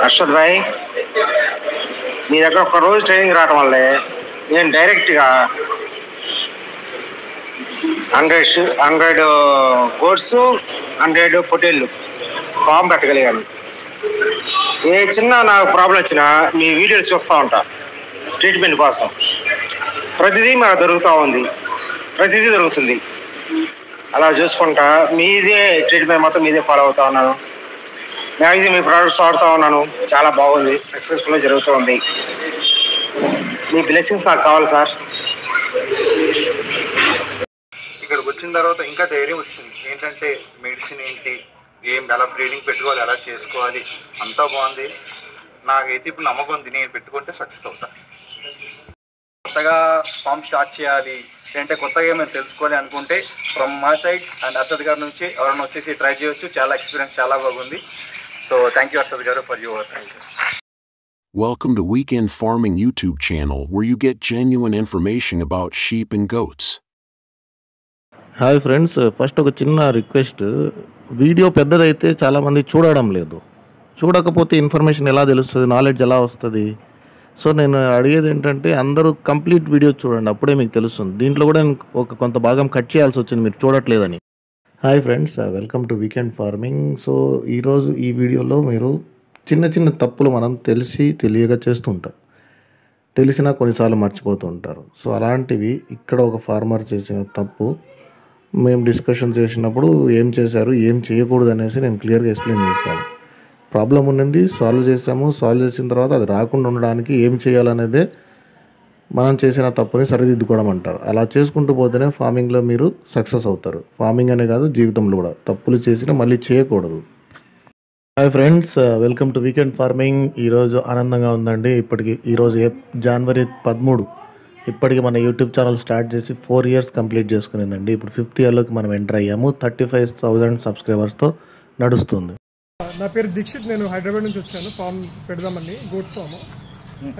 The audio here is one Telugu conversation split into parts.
అర్షద్ భాయ్, మీ దగ్గర ఒక రోజు ట్రైనింగ్ రావడం వల్లే నేను డైరెక్ట్గా 100 గోడ్స్ 100 పొటేళ్ళు ఫామ్ పెట్టగలిగాను. ఏ చిన్న నాకు ప్రాబ్లం వచ్చినా మీ వీడియోస్ చూస్తూ ఉంటా ట్రీట్మెంట్ కోసం. ప్రతిదీ మాకు ప్రతిదీ జరుగుతుంది. అలా చూసుకుంటా మీదే ట్రీట్మెంట్ మొత్తం మీదే ఫాలో అవుతా ఉన్నాను. మ్యాక్సిమం మీ ప్రోడక్ట్స్ వాడుతూ ఉన్నాను. చాలా బాగుంది, సక్సెస్ఫుల్గా జరుగుతుంది. మీ బ్లెస్సింగ్స్ నాకు కావాలి సార్. ఇక్కడికి వచ్చిన తర్వాత ఇంకా ధైర్యం వచ్చింది. ఏంటంటే మెడిసిన్ ఏంటి, ఎలా బ్రీడింగ్ పెట్టుకోవాలి, ఎలా చేసుకోవాలి, అంతా బాగుంది. నాకైతే ఇప్పుడు నమ్మకం ఉంది, నేను పెట్టుకుంటే సక్సెస్ అవుతా. కొత్తగా ఫామ్ స్టార్ట్ చేయాలి అంటే కొత్తగా ఏమైనా తెలుసుకోవాలి అనుకుంటే ఫ్రమ్ మా సైడ్ అండ్ అర్షద్ గారి నుంచి ఎవరైనా వచ్చేసి ట్రై చేయొచ్చు. చాలా ఎక్స్పీరియన్స్ చాలా బాగుంది. సో థ్యాంక్ యూ అర్షద్ గారు for your thank you. Welcome to Weekend Farming YouTube channel where you get genuine information about sheep and goats. Hi friends, first ఒక చిన్న రిక్వెస్ట్. వీడియో పెద్దదైతే చాలామంది చూడడం లేదు. చూడకపోతే ఇన్ఫర్మేషన్ ఎలా తెలుస్తుంది, నాలెడ్జ్ ఎలా వస్తుంది? సో నేను అడిగేది ఏంటంటే అందరూ కంప్లీట్ వీడియో చూడండి, అప్పుడే మీకు తెలుస్తుంది. దీంట్లో కూడా నేను కొంత భాగం కట్ చేయాల్సి వచ్చింది మీరు చూడట్లేదని. Hi friends, welcome to weekend farming. So ఈరోజు ఈ వీడియోలో మీరు చిన్న చిన్న తప్పులు మనం తెలియగా చేస్తుంటాం. తెలిసినా కొన్నిసార్లు మర్చిపోతూ ఉంటారు. సో అలాంటివి ఇక్కడ ఒక ఫార్మర్ చేసిన తప్పు మేము డిస్కషన్ చేసినప్పుడు ఏం చేశారు, ఏం చేయకూడదు అనేసి నేను క్లియర్గా ఎక్స్ప్లెయిన్ చేశాను. ప్రాబ్లం ఉన్నది సాల్వ్ చేసాము. సాల్వ్ చేసిన తర్వాత అది రాకుండా ఉండడానికి ఏం చేయాలనేదే మనం చేసిన తప్పుని సరిదిద్దుకోవడం అంటారు. అలా చేసుకుంటూ పోతేనే ఫార్మింగ్లో మీరు సక్సెస్ అవుతారు. ఫార్మింగ్ అనే కాదు, జీవితంలో కూడా తప్పులు చేసినా మళ్ళీ చేయకూడదు. Hi friends, welcome to weekend farming. ఈరోజు ఆనందంగా ఉందండి. ఈరోజు జనవరి 13. ఇప్పటికి మన యూట్యూబ్ ఛానల్ స్టార్ట్ చేసి 4 years కంప్లీట్ చేసుకునిందండి. ఇప్పుడు 5th yearలోకి మనం ఎంటర్ అయ్యాము. 35,000 సబ్స్క్రైబర్స్తో నడుస్తుంది. నా పేరు దీక్షిత్. నేను హైదరాబాద్ నుంచి వచ్చాను ఫామ్ పెడదామని, గోట్ ఫామ్.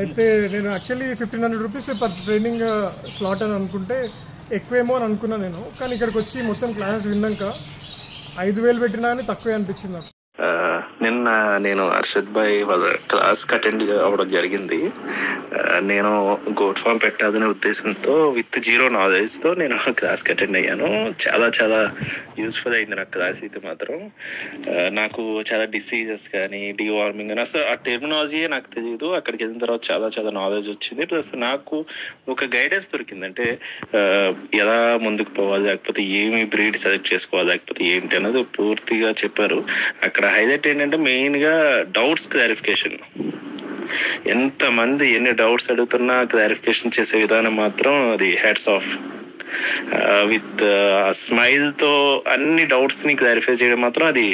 అయితే నేను actually 1,500 rupees per training slot అని అనుకుంటే ఎక్కువేమో అని అనుకున్నాను నేను. కానీ ఇక్కడికి వచ్చి మొత్తం క్లాసెస్ విన్నాక 5,000 పెట్టినా అని తక్కువే అనిపించింది నాకు. నిన్న నేను అర్షద్ భాయ్ వాళ్ళ క్లాస్కి అటెండ్ అవ్వడం జరిగింది. నేను గోట్ ఫామ్ పెట్టాలనే ఉద్దేశంతో విత్ 0 knowledgeతో నేను క్లాస్కి అటెండ్ అయ్యాను. చాలా చాలా యూస్ఫుల్ అయింది నాకు క్లాస్ అయితే మాత్రం. నాకు చాలా డిసీజెస్ కానీ డివార్మింగ్ కానీ అసలు ఆ టెర్మినాలజీయే నాకు తెలియదు. అక్కడికి వెళ్ళిన తర్వాత చాలా చాలా నాలెడ్జ్ వచ్చింది. ప్లస్ నాకు ఒక గైడెన్స్ దొరికింది. అంటే ఎలా ముందుకు పోవాలి, లేకపోతే ఏమి బ్రీడ్ సెలెక్ట్ చేసుకోవాలి, లేకపోతే ఏంటి అన్నది పూర్తిగా చెప్పారు. అక్కడ హైలైట్ ఏంటంటే మెయిన్గా డౌట్స్ క్లారిఫికేషన్. ఎంతమంది ఎన్ని డౌట్స్ అడుగుతున్నా క్లారిఫికేషన్ చేసే విధానం మాత్రం అది హ్యాట్స్ ఆఫ్. విత్ స్మైల్తో అన్ని డౌట్స్ని క్లారిఫై చేయడం మాత్రం అది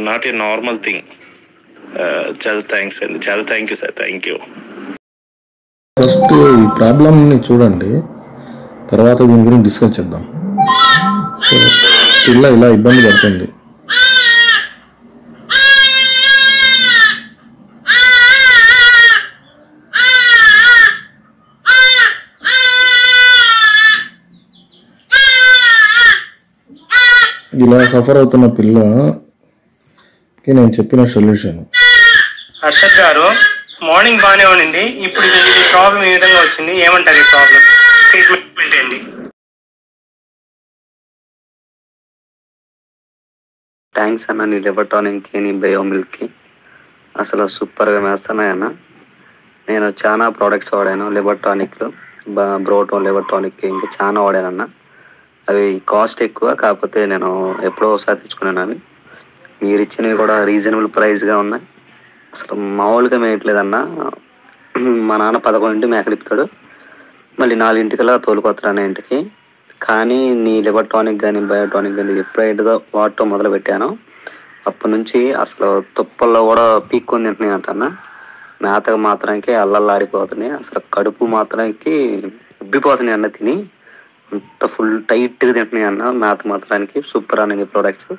నాట్ ఏ నార్మల్ థింగ్. చాలా థ్యాంక్స్ అండి, చాలా thank you sir, thank you. First ఈ ప్రాబ్లమ్ని చూడండి, తర్వాత దీని గురించి డిస్కస్ చేద్దాం. సో ఇలా ఇబ్బంది పడుతుంది. ఇలా సఫర్ అవుతున్న పిల్లకి నేను చెప్పిన సొల్యూషన్. అర్షద్ గారు, మార్నింగ్ బాగానే ఉండింది, ఇప్పుడు ఈ ప్రాబ్లం ఏ విధంగా వచ్చింది, ఏమంటారు ఈ ప్రాబ్లం? ట్రీట్మెంట్ ఏంటి? థ్యాంక్స్ అన్న, నీ లిబర్టానిక్కి నీ బయోమిల్క్కి అసలు సూపర్గా వేస్తున్నాయన్న. నేను చాలా ప్రోడక్ట్స్ వాడాను, లిబర్టానిక్లు, బ్రోటో లిబర్టానిక్ ఇంకా చాలా వాడానన్న. అవి కాస్ట్ ఎక్కువ, కాకపోతే నేను ఎప్పుడో ఒకసారి తెచ్చుకున్నాను. అవి మీరు ఇచ్చినవి కూడా రీజనబుల్ ప్రైస్గా ఉన్నాయి. అసలు మామూలుగా మేయట్లేదన్న. మా నాన్న 11 మేకలిపుతాడు, మళ్ళీ 4 తోలుకొస్తాడు అన్న ఇంటికి. కానీ నీ లిబర్టానిక్ కానీ బయోటానిక్ కానీ ఎప్పుడైతే వాడటం మొదలు పెట్టానో అప్పటి నుంచి అసలు తుప్పల్లో కూడా పీక్కొని తింటున్నాయి అంటన్నా. మేతకు మాత్రానికి అల్లల్లాడిపోతున్నాయి. అసలు కడుపు మాత్రానికి ఉబ్బిపోతున్నాయి అన్న. తిని అంత ఫుల్ టైట్గా తింటున్నాయి అన్న. మేత మాత్రానికి సూపర్ అన్న. ప్రోడక్ట్స్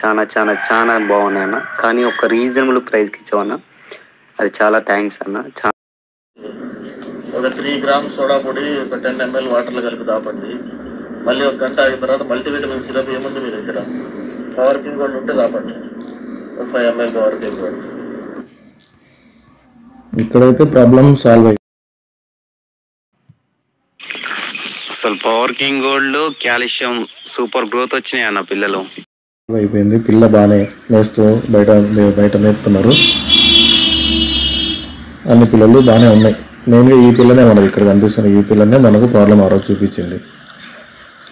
చాలా చాలా చాలా బాగున్నాయి అన్న. కానీ ఒక రీజనబుల్ ప్రైస్కి ఇచ్చామన్న, అది చాలా థ్యాంక్స్ అన్న. ఒక 3 grams సోడా పొడి, ఒక 10 ml వాటర్లో కలిపి దాపండి. మళ్ళీ 1 గంట అయిన తర్వాత మల్టీవిటమిన్ సిరప్ ఏముంది మీ దగ్గర, పవర్ కింగ్ గోల్డ్ ఉంటే దాపండి. 5 ml పవర్ కింగ్ గోల్డ్ ఇక్కడైతే ప్రాబ్లం సాల్వ్ అసలు power king gold calcium super growth వచ్చినాయి అన్న పిల్లలు. అయిపోయింది. పిల్ల బాగానే మేస్తూ బయట మేపుతున్నారు. అన్ని పిల్లలు బాగానే ఉన్నాయి. మెయిన్గా ఈ పిల్లనే మనది ఇక్కడ కనిపిస్తుంది. ఈ పిల్లనే మనకు ప్రాబ్లం ఆ రోజు చూపించింది.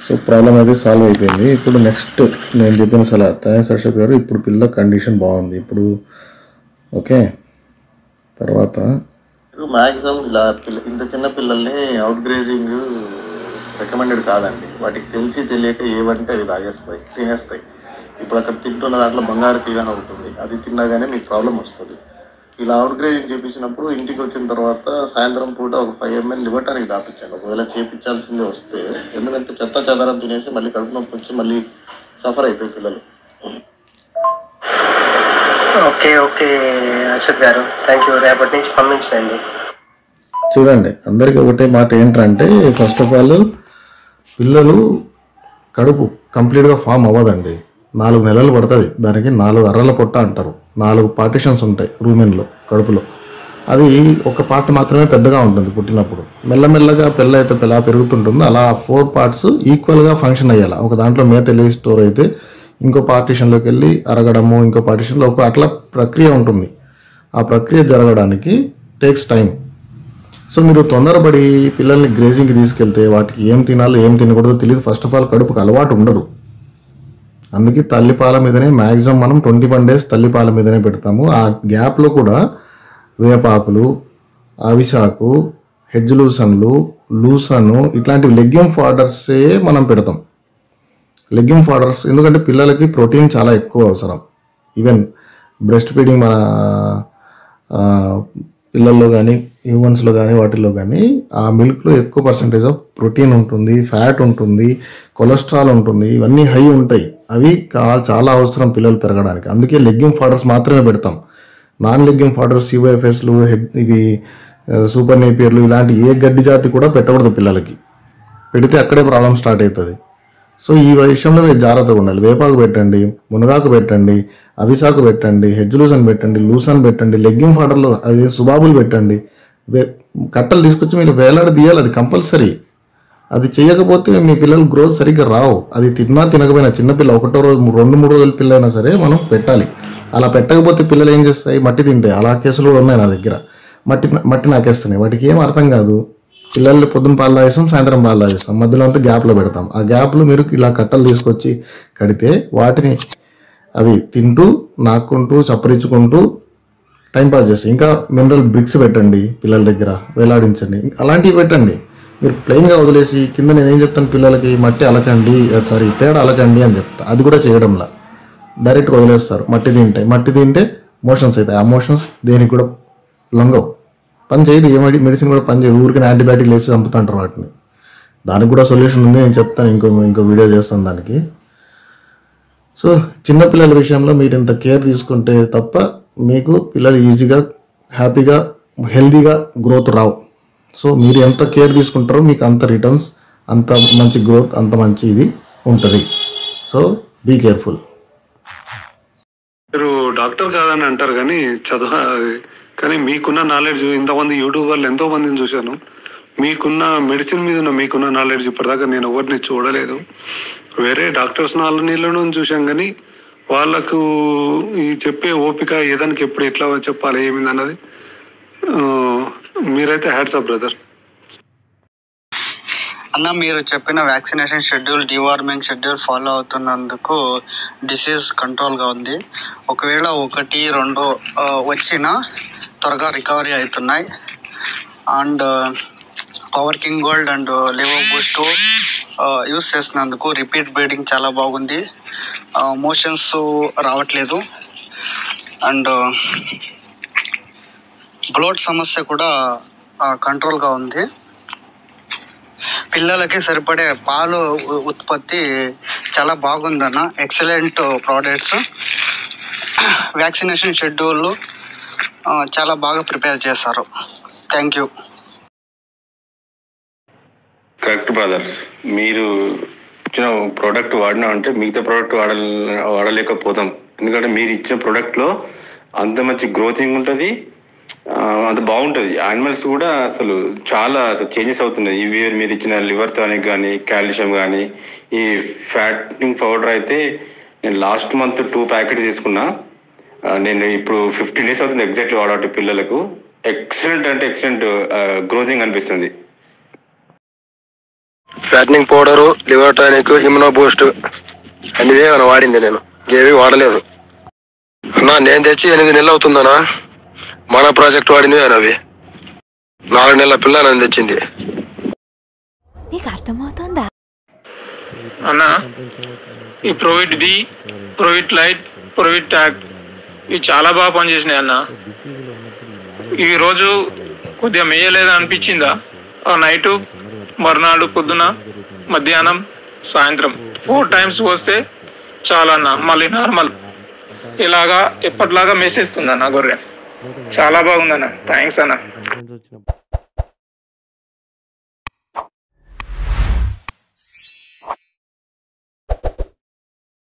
సో ప్రాబ్లం అయితే సాల్వ్ అయిపోయింది. ఇప్పుడు నెక్స్ట్ నేను చెప్పిన సలహా థ్యాంక్స్ హర్షత్ గారు. ఇప్పుడు పిల్ల కండిషన్ బాగుంది ఇప్పుడు. ఓకే, తర్వాత మ్యాక్సిమం ఇలా ఇంత చిన్న పిల్లల్ని అవుట్ గ్రేజింగ్ రికమెండెడ్ కాదండి. వాటికి తెలియక ఏవంటే అవి తాగేస్తాయి, తినేస్తాయి. ఇప్పుడు అక్కడ తింటున్న దాంట్లో బంగారు తీగానే ఉంటుంది, అది తిన్నాగానే మీకు ప్రాబ్లం వస్తుంది. ఇలా అవుట్ గ్రేజింగ్ చేపించినప్పుడు ఇంటికి వచ్చిన తర్వాత సాయంత్రం పూట ఒక 5 ml లివర్ టానిక్ దాపించండి ఒకవేళ చేపించాల్సిందే వస్తే. ఎందుకంటే చెత్త చెదారం తినేసి మళ్ళీ కడుపు నొప్పి వచ్చి మళ్ళీ సఫర్ అవుతాయి పిల్లలు. ఓకే ఓకే అర్షద్ గారు, థ్యాంక్ యూ. రేపటి నుంచి పంపించండి. చూడండి, అందరికీ ఒకటే మాట ఏంటంటే, ఫస్ట్ ఆఫ్ ఆల్ పిల్లలు కడుపు కంప్లీట్గా ఫామ్ అవ్వదండి. 4 నెలలు పడుతుంది దానికి. 4 అర్రల పొట్ట అంటారు. 4 పార్టిషన్స్ ఉంటాయి రూమెన్లో, కడుపులో. అది ఒక పార్ట్ మాత్రమే పెద్దగా ఉంటుంది పుట్టినప్పుడు. మెల్లమెల్లగా అయితే ఎలా పెరుగుతుంటుందో అలా 4 పార్ట్స్ ఈక్వల్గా ఫంక్షన్ అయ్యేలా. ఒక దాంట్లో మేత వెళ్ళి స్టోర్ అయితే ఇంకో పార్టిషన్లోకి వెళ్ళి అరగడము, ఇంకో పార్టిషన్లో అట్లా ప్రక్రియ ఉంటుంది. ఆ ప్రక్రియ జరగడానికి టేక్స్ టైం. సో మీరు తొందరపడి పిల్లల్ని గ్రేజింగ్కి తీసుకెళ్తే వాటికి ఏం తినాలో ఏం తినకూడదో తెలియదు. ఫస్ట్ ఆఫ్ ఆల్ కడుపుకి అలవాటు ఉండదు. అందుకే తల్లిపాల మీదనే మ్యాక్సిమం మనం 21 days తల్లిపాల మీదనే పెడతాము. ఆ గ్యాప్లో కూడా వేపాకులు, అవిసాకు, హెడ్జ్ లూసను ఇట్లాంటివి లెగ్యూమ్ ఫాడర్సే మనం పెడతాం. లెగ్యూమ్ ఫాడర్స్ ఎందుకంటే పిల్లలకి ప్రోటీన్ చాలా ఎక్కువ అవసరం. ఈవెన్ బ్రెస్ట్ ఫీడింగ్ మన పిల్లల్లో కానీ హ్యూమన్స్లో కానీ వాటిల్లో కానీ ఆ మిల్క్లో ఎక్కువ పర్సంటేజ్ ఆఫ్ ప్రోటీన్ ఉంటుంది, ఫ్యాట్ ఉంటుంది, కొలెస్ట్రాల్ ఉంటుంది. ఇవన్నీ హై ఉంటాయి. అవి చాలా అవసరం పిల్లలు పెరగడానికి. అందుకే లెగ్యూమ్ ఫాడర్స్ మాత్రమే పెడతాం. నాన్ లెగ్యూమ్ ఫాడర్స్, CYFSలు, ఇవి సూపర్ నేపియర్లు ఇలాంటి ఏ గడ్డి జాతి కూడా పెట్టకూడదు పిల్లలకి. పెడితే అక్కడే ప్రాబ్లం స్టార్ట్ అవుతుంది. సో ఈ విషయంలో మీరు జాగ్రత్తగా ఉండాలి. వేపాకు పెట్టండి, మునగాకు పెట్టండి, అవిసాకు పెట్టండి, హెడ్జ్ లూసన్ పెట్టండి, లెగ్యూమ్ ఫాడర్లో అది సుబాబులు పెట్టండి. కట్టలు తీసుకొచ్చి మీరు వేలాడదీయాలి. అది కంపల్సరీ. అది చేయకపోతే మీ పిల్లలు గ్రోత్ సరిగ్గా రావు. అది తినకపోయినా చిన్నపిల్ల 1 రోజు 2-3 రోజుల పిల్ల అయినా సరే మనం పెట్టాలి. అలా పెట్టకపోతే పిల్లలు ఏం చేస్తాయి, మట్టి తింటాయి. అలా కేసులు కూడా ఉన్నాయి నా దగ్గర. మట్టి నాకేస్తున్నాయి. వాటికి ఏం అర్థం కాదు. పిల్లల్ని పొద్దున పాలు తాగేస్తాం, సాయంత్రం పాలు తాగేస్తాం. మధ్యలో అంతా గ్యాప్లో పెడతాం. ఆ గ్యాప్లో మీరు ఇలా కట్టలు తీసుకొచ్చి కడితే వాటిని అవి తింటూ, నాక్కుంటూ, చప్పరించుకుంటూ టైంపాస్ చేస్తాయి. ఇంకా మినరల్ బ్రిక్స్ పెట్టండి పిల్లల దగ్గర, వేలాడించండి. అలాంటివి పెట్టండి. మీరు ప్లెయిన్గా వదిలేసి కింద నేనేం చెప్తాను పిల్లలకి, పేడ అలకండి అని చెప్తా. అది కూడా చేయడంలా డైరెక్ట్గా వదిలేస్తారు. మట్టి తింటే మోషన్స్ అవుతాయి. ఆ మోషన్స్ దేనికి కూడా లొంగవు, పని చేయదు. ఏ మెడిసిన్ కూడా పని చేయదు. ఊరికి యాంటీబయాటిక్ వేసి చంపుతుంటారు వాటిని. దానికి కూడా సొల్యూషన్ ఉంది, నేను చెప్తాను. ఇంకో వీడియో చేస్తాను దానికి. సో చిన్నపిల్లల విషయంలో మీరు ఇంత కేర్ తీసుకుంటే తప్ప మీకు పిల్లలు ఈజీగా, హ్యాపీగా, హెల్దీగా గ్రోత్ రావు. సో మీరు ఎంత కేర్ తీసుకుంటారో మీకు అంత రిటర్న్స్, అంత మంచి గ్రోత్, అంత మంచి ఇది ఉంటుంది. So be careful. మీరు డాక్టర్ కాదని అంటారు కానీ కానీ మీకున్న నాలెడ్జ్, ఇంతమంది యూట్యూబర్లు ఎంతో మందిని చూశాను. మీకున్న మెడిసిన్ మీద మీకున్న నాలెడ్జ్ ఇప్పటిదాకా నేను ఎవరిని చూడలేదు. వేరే డాక్టర్స్ నీళ్ళను చూసాం కానీ వాళ్ళకు ఈ చెప్పే ఓపిక ఏదానికి ఎప్పుడు ఎట్లా చెప్పాలి ఏమింది అన్నది మీరైతే హ్యాట్స్ ఆఫ్ బ్రదర్. అన్న, మీరు చెప్పిన vaccination schedule, deworming schedule follow అవుతున్నందుకు డిసీజ్ కంట్రోల్గా ఉంది. ఒకవేళ 1-2 వచ్చినా త్వరగా రికవరీ అవుతున్నాయి. And power king gold and Livo boost use చేసినందుకు రిపీట్ బ్రీడింగ్ చాలా బాగుంది. మోషన్స్ రావట్లేదు. అండ్ బ్లోట్ సమస్య కూడా కంట్రోల్గా ఉంది. పిల్లలకి సరిపడే పాలు ఉత్పత్తి చాలా బాగుందన్న. Excellent products. వ్యాక్సినేషన్ షెడ్యూల్ చాలా బాగా ప్రిపేర్ చేశారు. Thank you. Correct brother. మీరు ఇచ్చిన ప్రోడక్ట్ వాడినామంటే మిగతా ప్రోడక్ట్ వాడలేకపోతాం. ఎందుకంటే మీరు ఇచ్చిన ప్రోడక్ట్లో అంత మంచి గ్రోతింగ్ ఉంటుంది, అంత బాగుంటుంది. యానిమల్స్ కూడా అసలు చాలా చేంజెస్ అవుతున్నాయి. ఇవి మీరు ఇచ్చిన లివర్ టానిక్ కానీ కాల్షియం కానీ ఈ ఫ్యాటింగ్ పౌడర్ అయితే నేను లాస్ట్ మంత్ 2 ప్యాకెట్ తీసుకున్నా. నేను ఇప్పుడు 15 days అవుతుంది ఎగ్జాక్ట్లీ వాడటి పిల్లలకు. ఎక్సలెంట్ అంటే ఎక్సలెంట్ గ్రోతింగ్ అనిపిస్తుంది. Fattening powder, liver tonic, immuno Boost అనివే వాడింది. నేను ఏవి వాడలేదు అన్నా. నేను తెచ్చి 8 నెలలు అవుతుందన్నా. మన ప్రాజెక్ట్ వాడినవి అవి 4 నెలల పిల్ల నన్ను తెచ్చింది. నీకు అర్థమవుతుందా అన్న? ఈ ప్రోవిట్ బి, ప్రోవిట్ లైట్, ప్రోవిట్ ట్యాగ్ ఇవి చాలా బాగా పనిచేసినాయి అన్న. ఈ రోజు కొద్దిగా మేయలేదా అనిపించిందా? నైటు, మర్నాడు పొద్దున, మధ్యాహ్నం, సాయంత్రం 4 times పోస్తే చాలన్న, మళ్ళీ నార్మల్ ఇలాగా ఎప్పటిలాగా మేసేస్తుంది అన్న గొర్రె. చాలా బాగుందన్న. థ్యాంక్స్ అన్న.